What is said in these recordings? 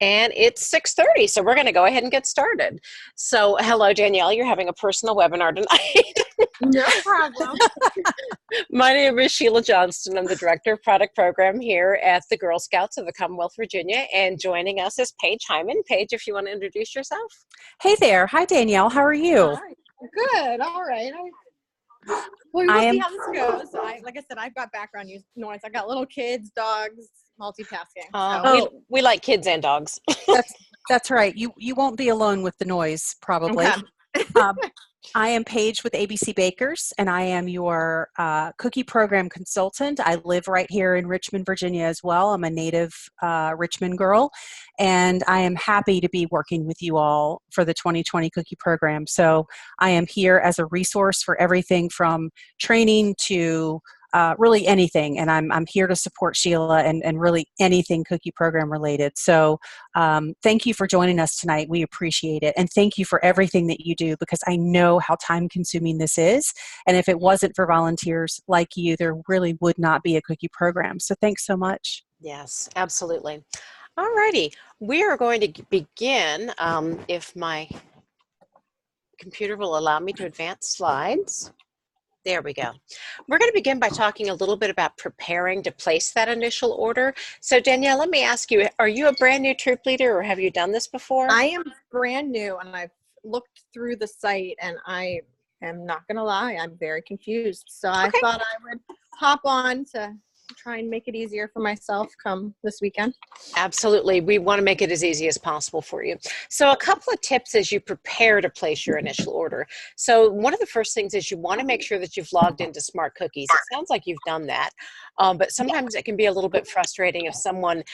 And it's 6:30, so we're going to go ahead and get started. So, hello, Danielle. You're having a personal webinar tonight. No problem. My name is Sheila Johnston. I'm the Director of Product Program here at the Girl Scouts of the Commonwealth, Virginia. And joining us is Paige Hyman. Paige, if you want to introduce yourself. Hey there. Hi, Danielle. How are you? Hi. Good. All right. Well, we'll see how this goes. Like I said, I've got background noise. I've got little kids, dogs, multitasking. We like kids and dogs. That's right. You won't be alone with the noise, probably. Okay. I am Paige with ABC Bakers, and I am your cookie program consultant. I live right here in Richmond, Virginia as well. I'm a native Richmond girl, and I am happy to be working with you all for the 2020 cookie program. So I am here as a resource for everything from training to really anything, and I'm here to support Sheila and really anything cookie program related. So thank you for joining us tonight. We appreciate it, and thank you for everything that you do, because I know how time consuming this is, and if it wasn't for volunteers like you, there really would not be a cookie program. So thanks so much. Yes, absolutely. All righty. We are going to begin, if my computer will allow me to advance slides. There we go. We're going to begin by talking a little bit about preparing to place that initial order. So Danielle, let me ask you, are you a brand new troop leader, or have you done this before? I am brand new, and I've looked through the site, and I am not going to lie, I'm very confused. So I thought I would hop on to try and make it easier for myself come this weekend. Absolutely. We want to make it as easy as possible for you. So a couple of tips as you prepare to place your initial order. So one of the first things is you want to make sure that you've logged into Smart Cookies. It sounds like you've done that, but sometimes it can be a little bit frustrating if someone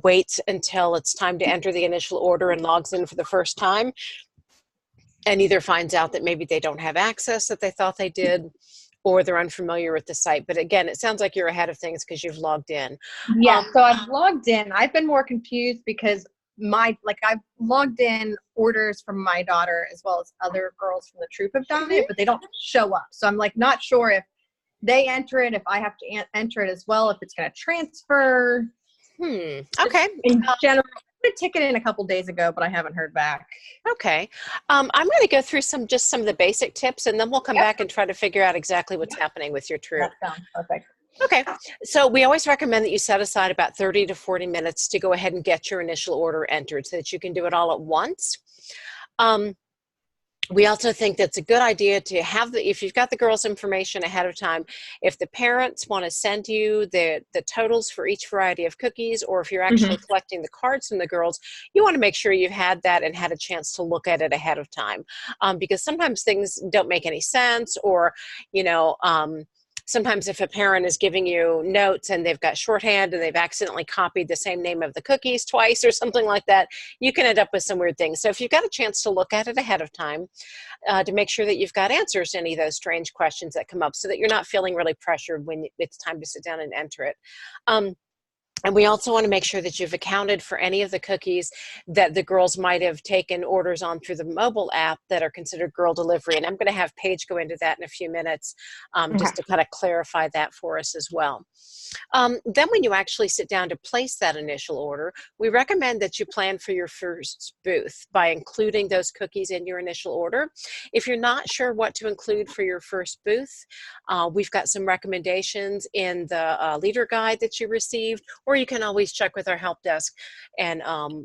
waits until it's time to enter the initial order and logs in for the first time and either finds out that maybe they don't have access that they thought they did, or they're unfamiliar with the site. But again, it sounds like you're ahead of things because you've logged in. Yeah, so I've logged in. I've been more confused because I've logged in orders from my daughter as well as other girls from the troop have done it, but they don't show up. So I'm not sure if they enter it, if I have to enter it as well, if it's going to transfer. Okay. In general, I put a ticket in a couple days ago, but I haven't heard back. Okay. I'm going to go through some of the basic tips, and then we'll come back and try to figure out exactly what's happening with your troop. That sounds perfect. Okay. So we always recommend that you set aside about 30 to 40 minutes to go ahead and get your initial order entered so that you can do it all at once. We also think that's a good idea to have if you've got the girls' information ahead of time, if the parents want to send you the totals for each variety of cookies, or if you're actually collecting the cards from the girls, you want to make sure you've had that and had a chance to look at it ahead of time, because sometimes things don't make any sense, or, sometimes if a parent is giving you notes and they've got shorthand and they've accidentally copied the same name of the cookies twice or something like that, you can end up with some weird things. So if you've got a chance to look at it ahead of time, to make sure that you've got answers to any of those strange questions that come up, so that you're not feeling really pressured when it's time to sit down and enter it. And we also want to make sure that you've accounted for any of the cookies that the girls might have taken orders on through the mobile app that are considered girl delivery. And I'm going to have Paige go into that in a few minutes, just to kind of clarify that for us as well. Then when you actually sit down to place that initial order, we recommend that you plan for your first booth by including those cookies in your initial order. If you're not sure what to include for your first booth, we've got some recommendations in the leader guide that you received, or you can always check with our help desk. And,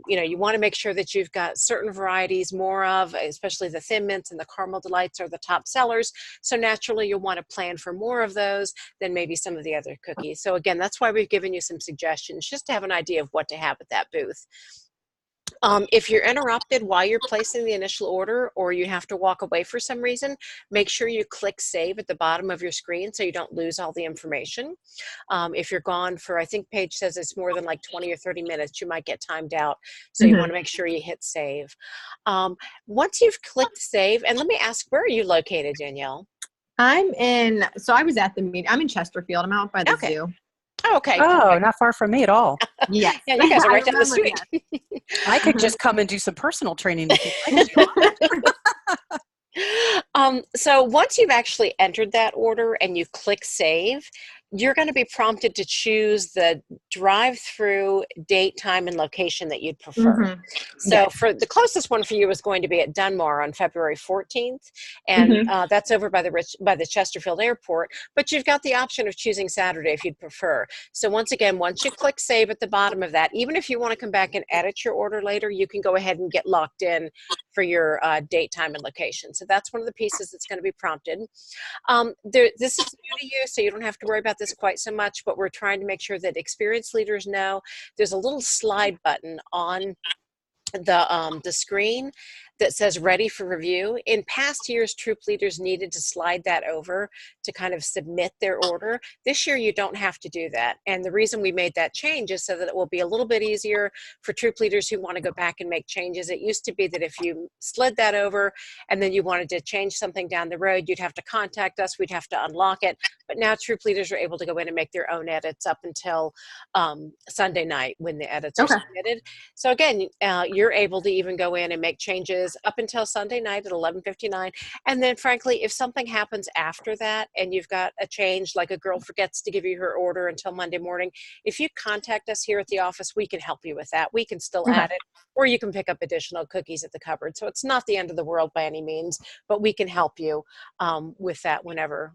you want to make sure that you've got certain varieties more of, especially the Thin Mints and the Caramel Delights are the top sellers. So naturally, you'll want to plan for more of those than maybe some of the other cookies. So again, that's why we've given you some suggestions, just to have an idea of what to have at that booth. If you're interrupted while you're placing the initial order, or you have to walk away for some reason, make sure you click save at the bottom of your screen so you don't lose all the information. If you're gone for, I think Paige says it's more than like 20 or 30 minutes, you might get timed out. So you want to make sure you hit save. Once you've clicked save, and let me ask, where are you located, Danielle? I was at the meeting. I'm in Chesterfield. I'm out by the zoo. Oh, okay. Oh, not far from me at all. Yes. Yeah, you guys are right down the street. I could just come and do some personal training with you. So once you've actually entered that order and you click save, you're going to be prompted to choose the drive-through date, time, and location that you'd prefer. Mm-hmm. So for the closest one for you is going to be at Dunmore on February 14th, and that's over by the Chesterfield Airport. But you've got the option of choosing Saturday if you'd prefer. So once again, once you click save at the bottom of that, even if you want to come back and edit your order later, you can go ahead and get locked in for your date, time, and location. So that's one of the pieces that's going to be prompted. This is new to you, so you don't have to worry about this quite so much, but we're trying to make sure that experienced leaders know there's a little slide button on the screen that says ready for review. In past years, troop leaders needed to slide that over to kind of submit their order. This year, you don't have to do that. And the reason we made that change is so that it will be a little bit easier for troop leaders who want to go back and make changes. It used to be that if you slid that over and then you wanted to change something down the road, you'd have to contact us, we'd have to unlock it. But now troop leaders are able to go in and make their own edits up until Sunday night when the edits are submitted. So again, you're able to even go in and make changes up until Sunday night at 11:59. And then frankly, if something happens after that and you've got a change, like a girl forgets to give you her order until Monday morning, if you contact us here at the office, we can help you with that. We can still add it, or you can pick up additional cookies at the cupboard. So it's not the end of the world by any means, but we can help you with that whenever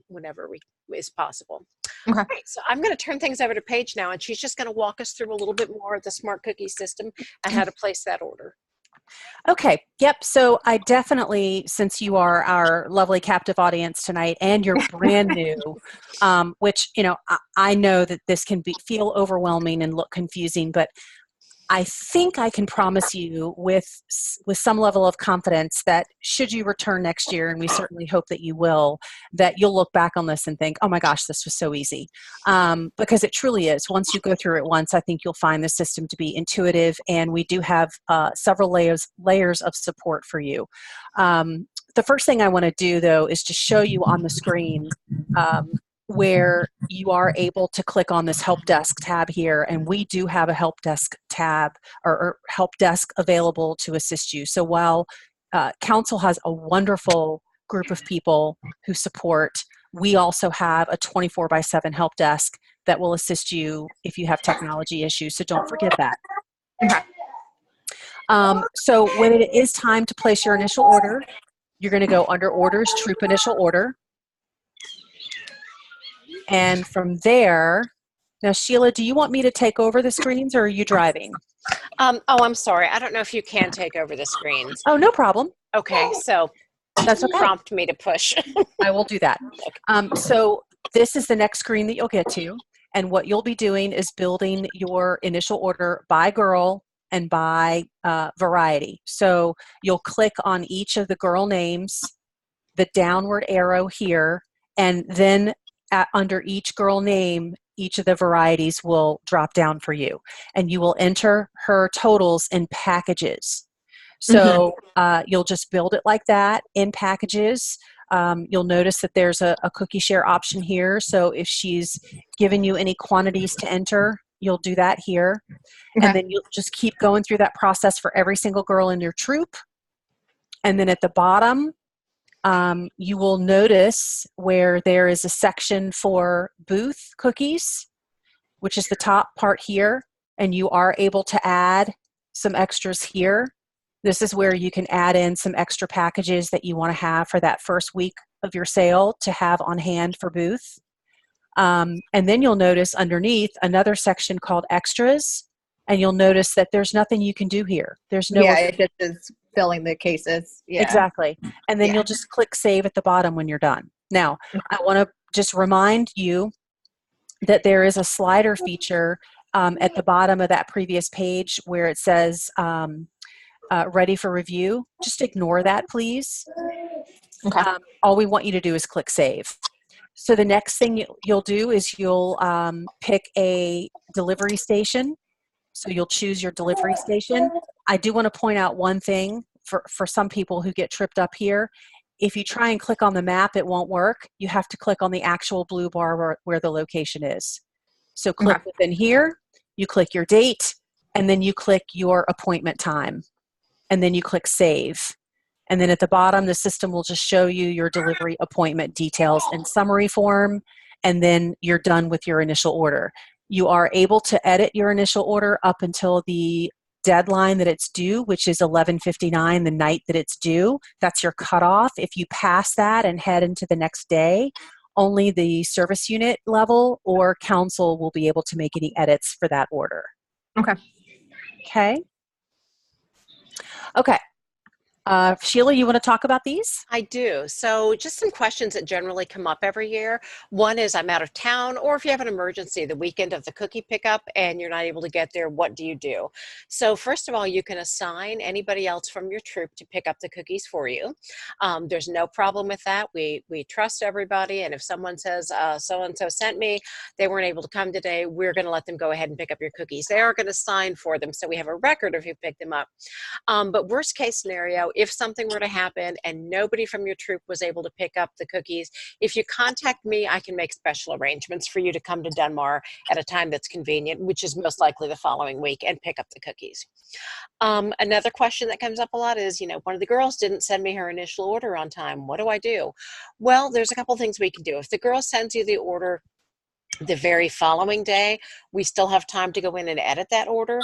is possible. Okay. Right, so I'm going to turn things over to Paige now, and she's just going to walk us through a little bit more of the smart cookie system and how to place that order. Okay. Yep. So I definitely, since you are our lovely captive audience tonight and you're brand new, which, I know that this can feel overwhelming and look confusing, but I think I can promise you with some level of confidence that should you return next year, and we certainly hope that you will, that you'll look back on this and think, oh my gosh, this was so easy. Because it truly is. Once you go through it once, I think you'll find the system to be intuitive, and we do have several layers of support for you. The first thing I want to do, though, is to show you on the screen where you are able to click on this help desk tab here, and we do have a help desk tab or help desk available to assist you. So while council has a wonderful group of people who support, we also have a 24/7 help desk that will assist you if you have technology issues. So don't forget that. Okay. So when it is time to place your initial order, you're going to go under orders, troop initial order. And from there, now Sheila, do you want me to take over the screens, or are you driving? I'm sorry. I don't know if you can take over the screens. Oh, no problem. Okay, so that's okay. Prompt me to push. I will do that. So this is the next screen that you'll get to. And what you'll be doing is building your initial order by girl and by variety. So you'll click on each of the girl names, the downward arrow here, and then under each girl name, each of the varieties will drop down for you, and you will enter her totals in packages. So you'll just build it like that in packages. You'll notice that there's a cookie share option here. So if she's given you any quantities to enter, you'll do that here. And then you'll just keep going through that process for every single girl in your troop. And then at the bottom, you will notice where there is a section for booth cookies, which is the top part here, and you are able to add some extras here. This is where you can add in some extra packages that you want to have for that first week of your sale to have on hand for booth. And then you'll notice underneath another section called extras, and you'll notice that there's nothing you can do here. There's no it just is filling the cases. Yeah. Exactly. And then you'll just click save at the bottom when you're done. Now, I want to just remind you that there is a slider feature at the bottom of that previous page where it says ready for review. Just ignore that, please. Okay. All we want you to do is click save. So the next thing you'll do is you'll pick a delivery station. So you'll choose your delivery station. I do want to point out one thing for some people who get tripped up here. If you try and click on the map, it won't work. You have to click on the actual blue bar where the location is. So click within here, you click your date, and then you click your appointment time. And then you click save. And then at the bottom, the system will just show you your delivery appointment details in summary form. and then you're done with your initial order. You are able to edit your initial order up until the deadline that it's due, which is 11:59, the night that it's due. That's your cutoff. If you pass that and head into the next day, only the service unit level or council will be able to make any edits for that order. Okay. Okay. Okay. Sheila, you want to talk about these? I do. So just some questions that generally come up every year. One is I'm out of town, or if you have an emergency the weekend of the cookie pickup and you're not able to get there, what do you do? So first of all, you can assign anybody else from your troop to pick up the cookies for you. There's no problem with that. We trust everybody, and if someone says so-and-so sent me, they weren't able to come today, we're going to let them go ahead and pick up your cookies. They are going to sign for them, so we have a record of who picked them up. But worst case scenario, if something were to happen and nobody from your troop was able to pick up the cookies, if you contact me, I can make special arrangements for you to come to Dunmar at a time that's convenient, which is most likely the following week, and pick up the cookies. Another question that comes up a lot is, one of the girls didn't send me her initial order on time. What do I do? Well, there's a couple things we can do. If the girl sends you the order the very following day, we still have time to go in and edit that order.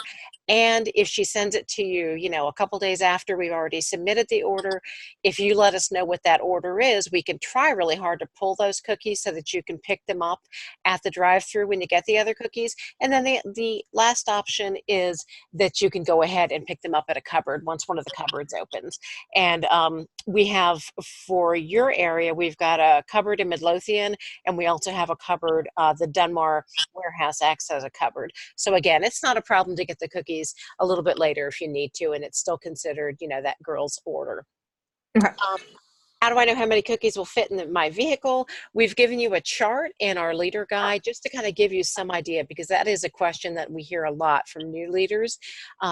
And if she sends it to you, a couple days after we've already submitted the order, if you let us know what that order is, we can try really hard to pull those cookies so that you can pick them up at the drive-through when you get the other cookies. And then the last option is that you can go ahead and pick them up at a cupboard once one of the cupboards opens. And we have, for your area, we've got a cupboard in Midlothian, and we also have a cupboard, the Dunmar warehouse acts as a cupboard. So again, it's not a problem to get the cookies a little bit later if you need to, and it's still considered, that girl's order. Okay. How do I know how many cookies will fit in my vehicle? We've given you a chart in our leader guide just to kind of give you some idea, because that is a question that we hear a lot from new leaders.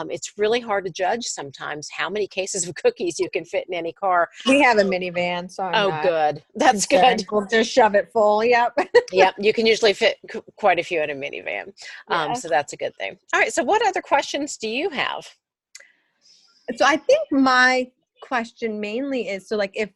It's really hard to judge sometimes how many cases of cookies you can fit in any car. We have a minivan, so I'm not good. That's concerned. good. We'll just shove it full. Yep. Yep, you can usually fit quite a few in a minivan. Yes. So that's a good thing. All right, so what other questions do you have? So I think my question mainly is, so like if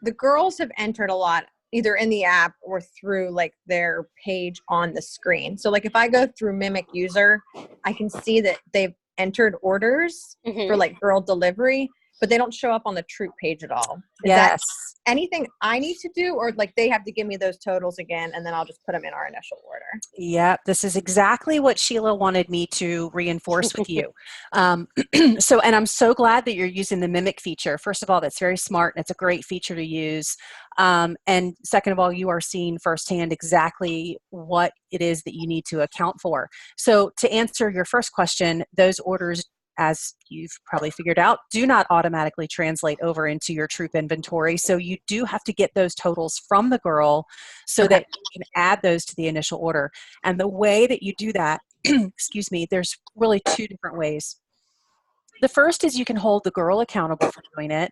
the girls have entered a lot, either in the app or through like their page on the screen. So like if I go through Mimic User, I can see that they've entered orders for like girl delivery, but they don't show up on the troop page at all. Is that anything I need to do, or like they have to give me those totals again and then I'll just put them in our initial order? Yep, this is exactly what Sheila wanted me to reinforce with you. And I'm so glad that you're using the Mimic feature. First of all, that's very smart and it's a great feature to use. And second of all, you are seeing firsthand exactly what it is that you need to account for. So to answer your first question, those orders, as you've probably figured out, do not automatically translate over into your troop inventory. So you do have to get those totals from the girl so that you can add those to the initial order. And the way that you do that, excuse me, there's really two different ways. The first is you can hold the girl accountable for doing it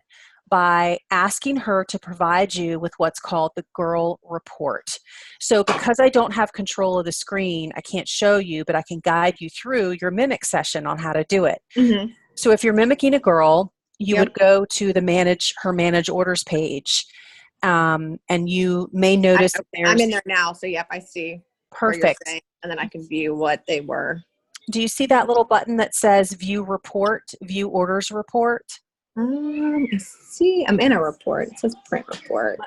by asking her to provide you with what's called the girl report. So because I don't have control of the screen, I can't show you, but I can guide you through your Mimic session on how to do it. So if you're mimicking a girl, you would go to the manage orders page. And you may notice I'm in there now. So yep, I see. Perfect. And then I can view what they were. Do you see that little button that says view report, view orders report? See, I'm in a report. It says print report.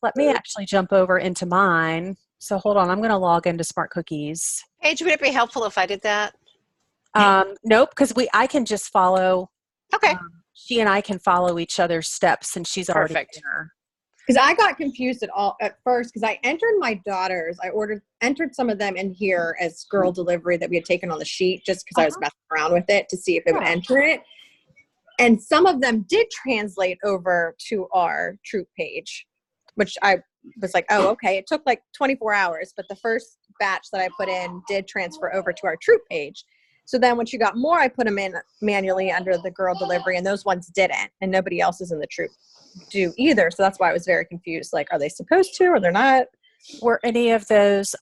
Let me actually jump over into mine. So hold on, I'm going to log into Smart Cookies. Paige, would it be helpful if I did that? Nope, because I can just follow. Okay. She and I can follow each other's steps, and she's already there. Because I got confused at first because I entered my daughters. I entered some of them in here as girl delivery that we had taken on the sheet just because I was messing around with it to see if it would enter it. And some of them did translate over to our troop page, which I was like, oh, okay. It took like 24 hours, but the first batch that I put in did transfer over to our troop page. So then when she got more, I put them in manually under the girl delivery, and those ones didn't, and nobody else is in the troop do either. So that's why I was very confused. Like, are they supposed to, or they're not? Were any of those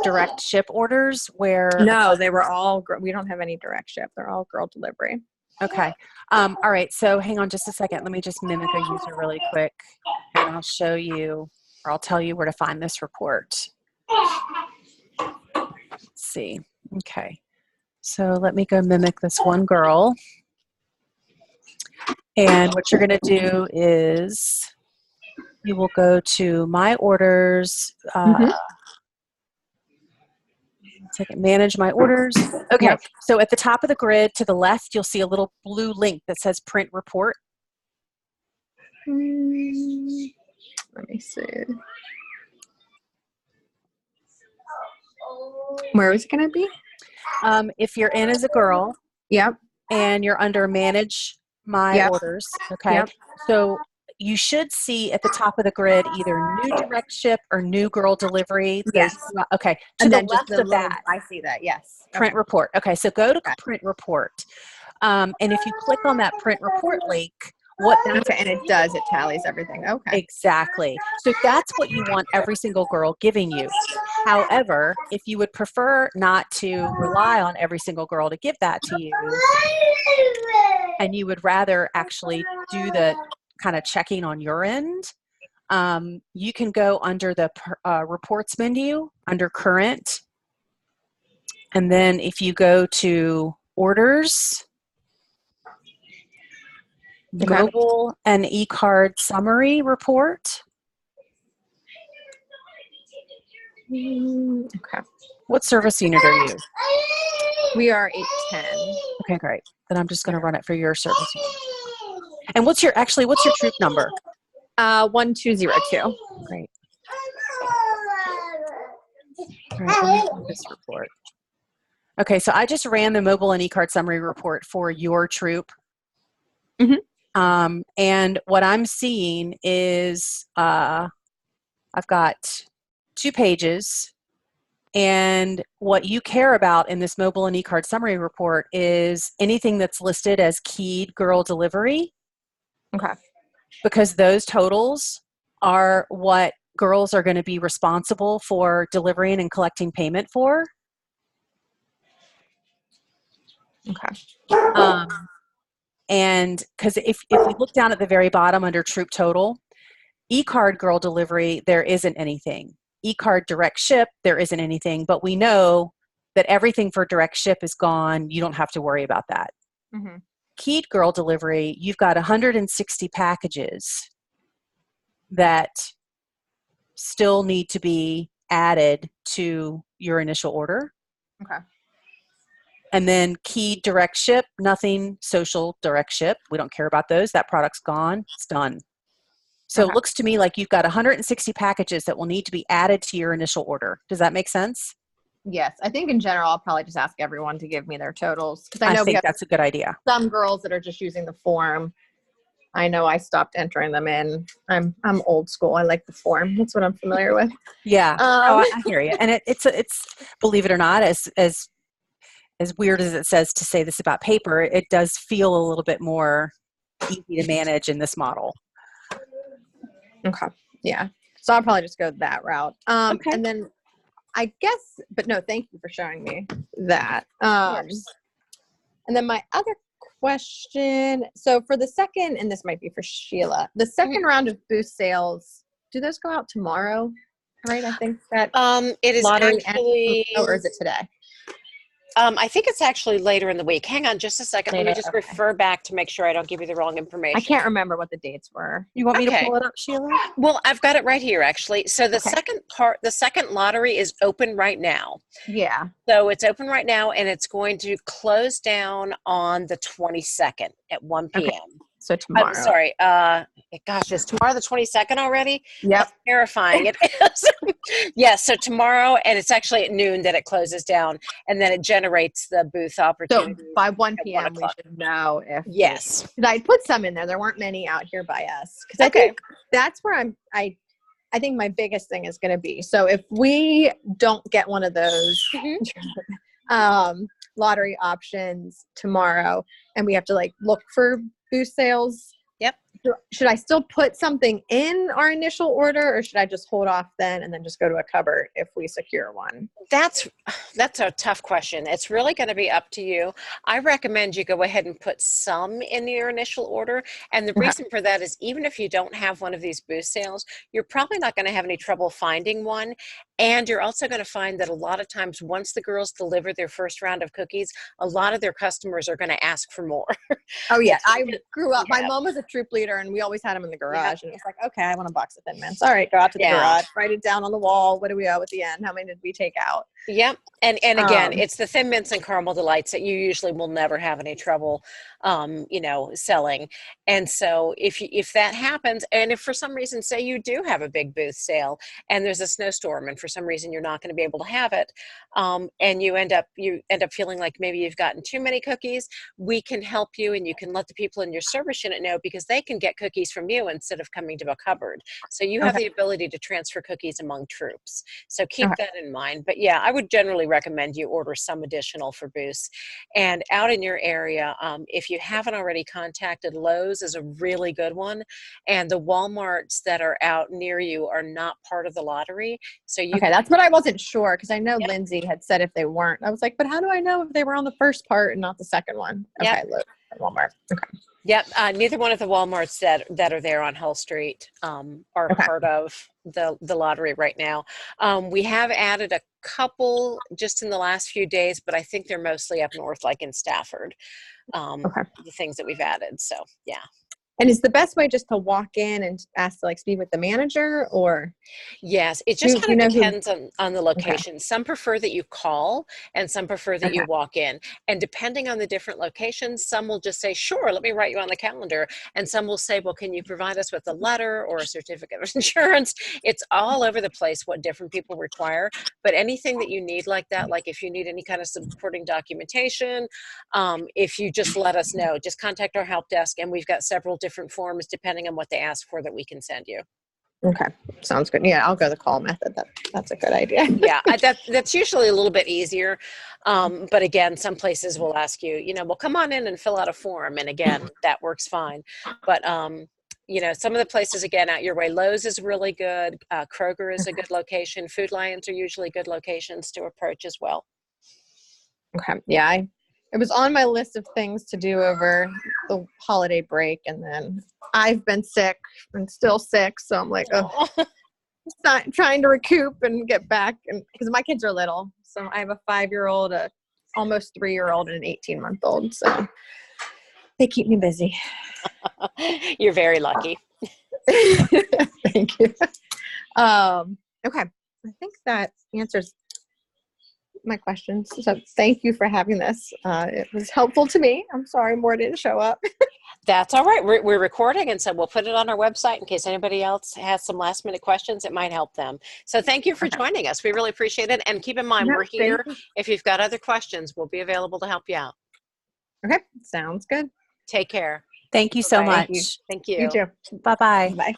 direct ship orders where? No, they were all, we don't have any direct ship. They're all girl delivery. Okay. All right. So hang on just a second. Let me just mimic a user really quick and I'll show you. or I'll tell you where to find this report. Let's see. Okay. So let me go mimic this one girl. And what you're going to do is you will go to My Orders. Manage My Orders. Okay. Yep. So at the top of the grid to the left, you'll see a little blue link that says Print Report. Let me see. Where is it going to be? If you're in as a girl, Yep. and you're under Manage My Orders, okay? Yep. So you should see at the top of the grid either New Direct Ship or New Girl Delivery. Yes. Okay. To And the then left of that. I see that, yes. Print Report. Okay, so go to Okay. Print Report. And if you click on that Print Report link, what that Okay, and it tallies everything. Okay. Exactly. So that's what you want every single girl giving you. However, if you would prefer not to rely on every single girl to give that to you, and you would rather actually do the kind of checking on your end, you can go under the reports menu under current. And then if you go to orders, mobile and e-card summary report. Okay. What service unit are you? We are 810. Okay, great. Then I'm just going to run it for your service unit. And what's your troop number? 1202. Great. All right, let me do this report. Okay, so I just ran the mobile and e-card summary report for your troop. And what I'm seeing is I've got 2 pages, and what you care about in this mobile and e-card summary report is anything that's listed as keyed girl delivery. Okay. Because those totals are what girls are going to be responsible for delivering and collecting payment for. Okay. And because if we look down at the very bottom under troop total, e-card girl delivery, there isn't anything. E-card direct ship, there isn't anything, but we know that everything for direct ship is gone. You don't have to worry about that. Keyed girl delivery, you've got 160 packages that still need to be added to your initial order. Okay. And then keyed direct ship, nothing social direct ship. We don't care about those. That product's gone. It's done. So It looks to me like you've got 160 packages that will need to be added to your initial order. Does that make sense? Yes. I think in general, I'll probably just ask everyone to give me their totals. Because I think that's a good idea. Some girls that are just using the form. I know I stopped entering them in. I'm old school. I like the form. That's what I'm familiar with. Yeah. I hear you. And it's believe it or not, as weird as it says to say this about paper, it does feel a little bit more easy to manage in this model. Okay. Yeah. So I'll probably just go that route. Okay. And then I guess, but no, thank you for showing me that. And then my other question, so for the second, and this might be for Sheila, the second round of boost sales, do those go out tomorrow? Right? I think that it is actually, or is it today? I think it's actually later in the week. Hang on just a second. Let me just refer back to make sure I don't give you the wrong information. I can't remember what the dates were. You want me to pull it up, Sheila? Well, I've got it right here, actually. So the second lottery is open right now. Yeah. So it's open right now, and it's going to close down on the 22nd at 1 p.m. Okay. So tomorrow. I'm sorry. Gosh, is tomorrow the 22nd already? Yep. That's terrifying. It is. Yes. So tomorrow, and it's actually at noon that it closes down, and then it generates the booth opportunity. So by 1 p.m. we should know if. Yes. Because I put some in there. There weren't many out here by us. Because I think that's where I think my biggest thing is going to be. So if we don't get one of those lottery options tomorrow, and we have to look for boost sales. Yep. should I still put something in our initial order, or should I just hold off then and then just go to a cupboard if we secure one? That's a tough question. It's really going to be up to you. I recommend you go ahead and put some in your initial order. And the Okay. reason for that is even if you don't have one of these booth sales, you're probably not going to have any trouble finding one. And you're also going to find that a lot of times once the girls deliver their first round of cookies, a lot of their customers are going to ask for more. Oh yeah, I grew up. My Yeah. mom was a troop leader, and we always had them in the garage. Yeah. And it was like, okay, I want a box of Thin Mints. All right, go out to the Yeah. garage, write it down on the wall. What do we owe at the end? How many did we take out? Yep. And again, Um, it's the Thin Mints and Caramel Delights that you usually will never have any trouble, selling. And so if that happens, and if for some reason, say you do have a big booth sale and there's a snowstorm, and for some reason you're not going to be able to have it, and you end up feeling like maybe you've gotten too many cookies, we can help you, and you can let the people in your service unit know, because they can get cookies from you instead of coming to a cupboard. So you have the ability to transfer cookies among troops. So keep that in mind. But yeah, I would generally recommend you order some additional for booths. And out in your area, if you haven't already contacted, Lowe's is a really good one. And the Walmarts that are out near you are not part of the lottery. So you okay, that's what I wasn't sure, because I know Yep. Lindsay had said if they weren't. I was like, but how do I know if they were on the first part and not the second one? Yep. Okay, Lowe's and Walmart. Okay. Yep, neither one of the Walmarts that are there on Hull Street are part of the lottery right now. We have added a couple just in the last few days, but I think they're mostly up north, like in Stafford. The things that we've added. So yeah. And is the best way just to walk in and ask to speak with the manager, or? Yes, it just Do kind you of know depends on the location. Some prefer that you call, and some prefer that you walk in. And depending on the different locations, some will just say, sure, let me write you on the calendar. And some will say, well, can you provide us with a letter or a certificate of insurance? It's all over the place what different people require. But anything that you need like that, like if you need any kind of supporting documentation, if you just let us know, just contact our help desk, and we've got several different forms depending on what they ask for that we can send you. Okay, sounds good. Yeah, I'll go the call method. That's a good idea. Yeah, that's usually a little bit easier. But again, some places will ask you, well, come on in and fill out a form. And again, that works fine. But, some of the places, again, out your way, Lowe's is really good. Kroger is a good location. Food Lions are usually good locations to approach as well. Okay. Yeah, it was on my list of things to do over the holiday break, and then I've been sick and still sick, so I'm like, oh, trying to recoup and get back, and because my kids are little, so I have a 5-year-old, a almost 3-year-old, and an 18-month-old, so they keep me busy. You're very lucky. Thank you. Okay, I think that answers my questions. So thank you for having this. It was helpful to me. I'm sorry more didn't show up. That's all right. We're recording, and so we'll put it on our website in case anybody else has some last minute questions. It might help them. So thank you for joining us. We really appreciate it. And keep in mind, we're here. If you've got other questions, we'll be available to help you out. Okay, sounds good. Take care. Thank you so much. Thank you. You too. Bye-bye. Bye.